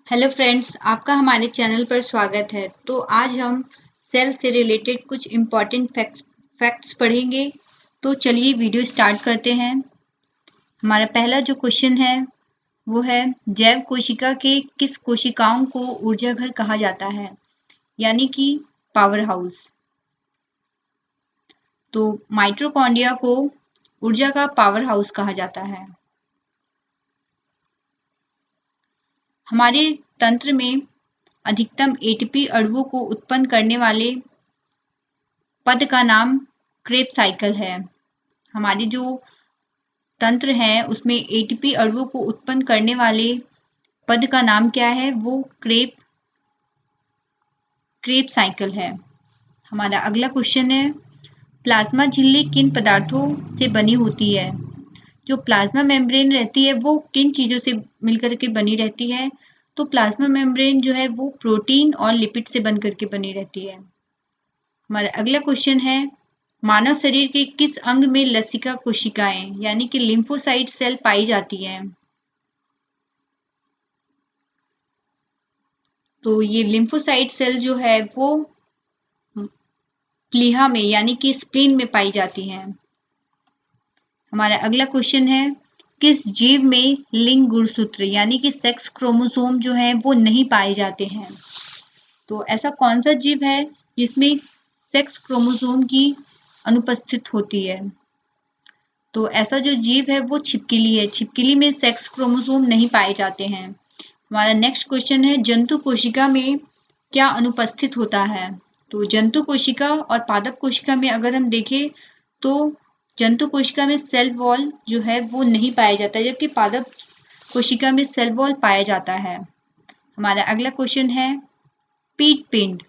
Hello friends, आपका हमारे channel पर स्वागत है। तो आज हम सेल से रिलेटेड कुछ इम्पॉर्टेंट फैक्ट्स पढ़ेंगे। तो चलिए वीडियो स्टार्ट करते हैं। हमारा पहला जो क्वेश्चन है वो है, जैव कोशिका के किस कोशिकाओं को ऊर्जा घर कहा जाता है, यानी कि पावर हाउस। तो माइटोकॉन्ड्रिया को ऊर्जा का पावर हाउस कहा जाता है। हमारे तंत्र में अधिकतम एटीपी अणुओं को उत्पन्न करने वाले पद का नाम क्रेब साइकिल है। हमारी जो तंत्र है उसमें एटीपी अणुओं को उत्पन्न करने वाले पद का नाम क्या है, वो क्रेब साइकिल है। हमारा अगला क्वेश्चन है, प्लाज्मा झिल्ली किन पदार्थों से बनी होती है। जो प्लाज्मा मेम्ब्रेन रहती है वो किन चीजों से मिलकर के बनी रहती है। तो प्लाज्मा मेम्ब्रेन जो है वो प्रोटीन और लिपिड से बनकर के बनी रहती है। हमारा अगला क्वेश्चन है, मानव शरीर के किस अंग में लसिका कोशिकाएं यानी कि लिम्फोसाइट सेल पाई जाती हैं। तो ये लिम्फोसाइट सेल जो है वो प्लीहा में यानी कि स्प्लीन में पाई जाती हैं। हमारा अगला क्वेश्चन है, किस जीव में लिंग गुणसूत्र यानी कि सेक्स क्रोमोसोम जो है वो नहीं पाए जाते हैं। तो ऐसा कौन सा जीव है जिसमें सेक्स क्रोमोसोम की अनुपस्थित होती है। तो ऐसा जो जीव है वो छिपकली है। छिपकली में सेक्स क्रोमोसोम नहीं पाए जाते हैं। हमारा नेक्स्ट क्वेश्चन है, जंतु कोशिका में क्या अनुपस्थित होता है। तो जंतु कोशिका और पादप कोशिका में अगर हम देखें तो जंतु कोशिका में सेल वॉल जो है वो नहीं पाया जाता है, जबकि पादप कोशिका में सेल वॉल पाया जाता है। हमारा अगला क्वेश्चन है, पीट पिंड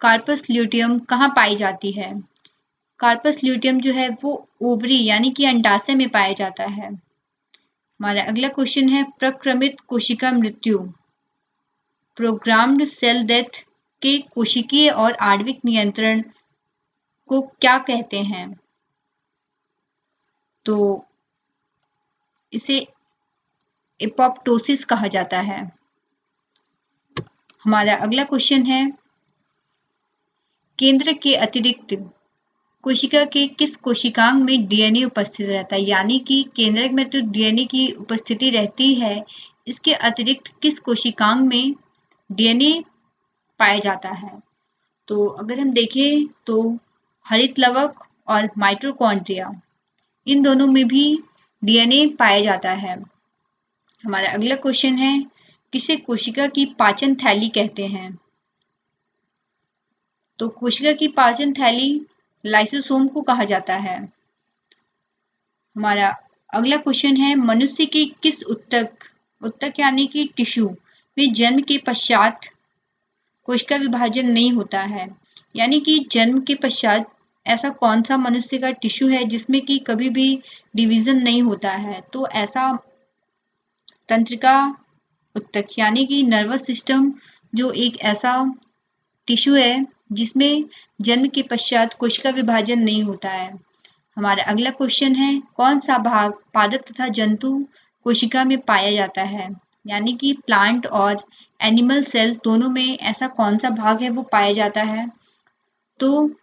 कार्पस ल्यूटियम कहाँ पाई जाती है। कार्पस ल्यूटियम जो है वो ओवरी यानी कि अंडाशय में पाया जाता है। हमारा अगला क्वेश्चन है, प्रक्रमित कोशिका मृत्यु प्रोग्राम्ड सेल डेथ के कोशिकीय और आणविक नियंत्रण को क्या कहते हैं। तो इसे एपोप्टोसिस कहा जाता है। हमारा अगला क्वेश्चन है, केंद्र के अतिरिक्त कोशिका के किस कोशिकांग में डीएनए उपस्थित रहता है, यानी कि केंद्रक में तो डीएनए की उपस्थिति रहती है, इसके अतिरिक्त किस कोशिकांग में डीएनए पाया जाता है। तो अगर हम देखें तो हरित लवक और माइटोकॉन्ड्रिया इन दोनों में भी डीएनए पाया जाता है। हमारा अगला क्वेश्चन है, किसे कोशिका की पाचन थैली कहते हैं। तो कोशिका की पाचन थैली लाइसोसोम को कहा जाता है। हमारा अगला क्वेश्चन है, मनुष्य की किस उत्तक यानी कि टिश्यू में जन्म के पश्चात कोशिका विभाजन नहीं होता है, यानी कि जन्म के पश्चात ऐसा कौन सा मनुष्य का टिश्यू है जिसमें कि कभी भी डिवीजन नहीं होता है। तो ऐसा तंत्रिका उत्तक यानी कि नर्वस सिस्टम जो एक ऐसा टिश्यू है जिसमें जन्म के पश्चात कोशिका विभाजन नहीं होता है। हमारा अगला क्वेश्चन है, कौन सा भाग पादप तथा जंतु कोशिका में पाया जाता है, यानी कि प्लांट और एनिमल सेल दोनों में ऐसा कौन सा भाग है वो पाया जाता है। तो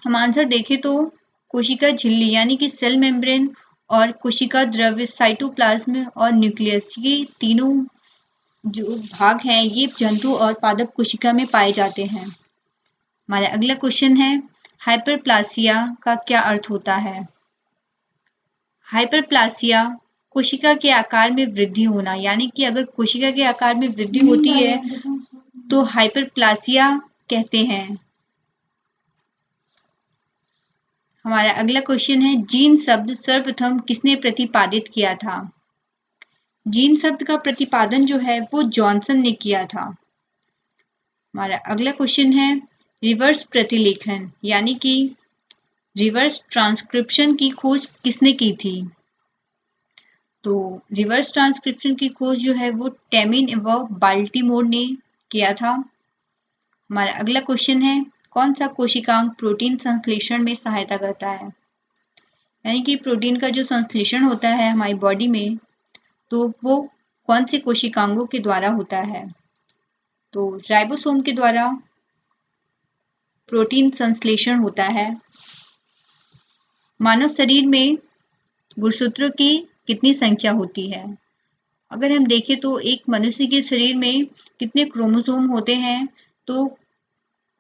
हम आंसर देखें तो कोशिका झिल्ली यानी कि सेल मेम्ब्रेन और कोशिका द्रव्य साइटोप्लाज्म और न्यूक्लियस, ये तीनों जो भाग हैं ये जंतु और पादप कोशिका में पाए जाते हैं। हमारा अगला क्वेश्चन है, हाइपरप्लासिया का क्या अर्थ होता है। हाइपरप्लासिया कोशिका के आकार में वृद्धि होना, यानी कि अगर कोशिका के आकार में वृद्धि होती है तो हाइपरप्लासिया कहते हैं। हमारा अगला क्वेश्चन है, जीन शब्द सर्वप्रथम किसने प्रतिपादित किया था। जीन शब्द का प्रतिपादन जो है वो जॉनसन ने किया था। हमारा अगला क्वेश्चन है, रिवर्स प्रतिलेखन यानी कि रिवर्स ट्रांसक्रिप्शन की खोज किसने की थी। तो रिवर्स ट्रांसक्रिप्शन की खोज जो है वो टेमिन व बाल्टीमोर ने किया था। हमारा अगला क्वेश्चन है, कौन सा कोशिकांग प्रोटीन संश्लेषण में सहायता करता है, यानी कि प्रोटीन का जो संश्लेषण होता है हमारी बॉडी में, तो वो कौन से कोशिकांगों के द्वारा होता है? तो राइबोसोम के द्वारा प्रोटीन संश्लेषण होता है। मानव शरीर में गुणसूत्रों की कितनी संख्या होती है? अगर हम देखें तो एक मनुष्य के शरीर में कितने क्रोमोसोम होते हैं, तो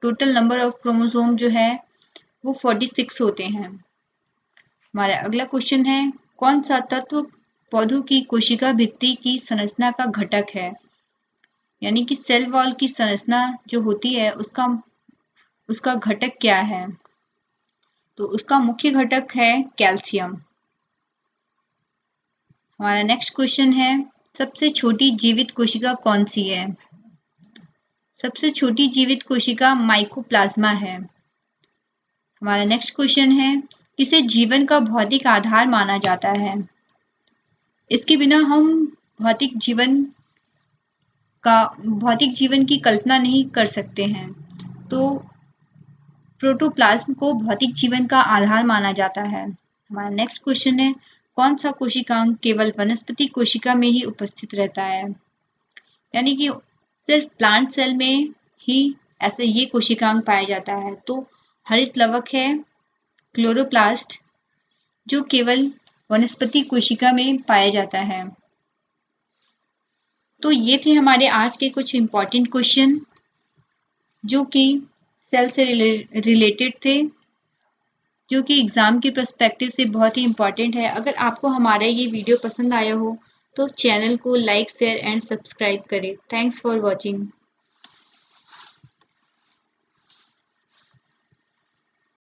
टोटल नंबर ऑफ क्रोमोसोम जो है वो 46 होते हैं। हमारा अगला क्वेश्चन है, कौन सा तत्व पौधों की कोशिका भित्ति की संरचना का घटक है? यानी कि सेल वॉल की संरचना जो होती है उसका घटक क्या है? तो उसका मुख्य घटक है कैल्शियम। हमारा नेक्स्ट क्वेश्चन है, सबसे छोटी जीवित कोशिका कौन सी है? सबसे छोटी जीवित कोशिका माइकोप्लाज्मा है। हमारा नेक्स्ट क्वेश्चन है, किसे जीवन का भौतिक आधार माना जाता है? इसके बिना हम भौतिक जीवन की कल्पना नहीं कर सकते हैं। तो प्रोटोप्लाज्म को भौतिक जीवन का आधार माना जाता है। हमारा नेक्स्ट क्वेश्चन है, कौन सा कोशिकांग केवल वनस्पति कोशिका में ही उपस्थित रहता है? यानी कि सिर्फ प्लांट सेल में ही ऐसे ये कोशिकांग पाया जाता है। तो हरित लवक है क्लोरोप्लास्ट, जो केवल वनस्पति कोशिका में पाया जाता है। तो ये थे हमारे आज के कुछ इम्पॉर्टेंट क्वेश्चन जो कि सेल से रिलेटेड थे, जो कि एग्जाम के पर्सपेक्टिव से बहुत ही इम्पॉर्टेंट है। अगर आपको हमारा ये वीडियो पसंद आया हो तो चैनल को लाइक, शेयर एंड सब्सक्राइब करें। Thanks for watching.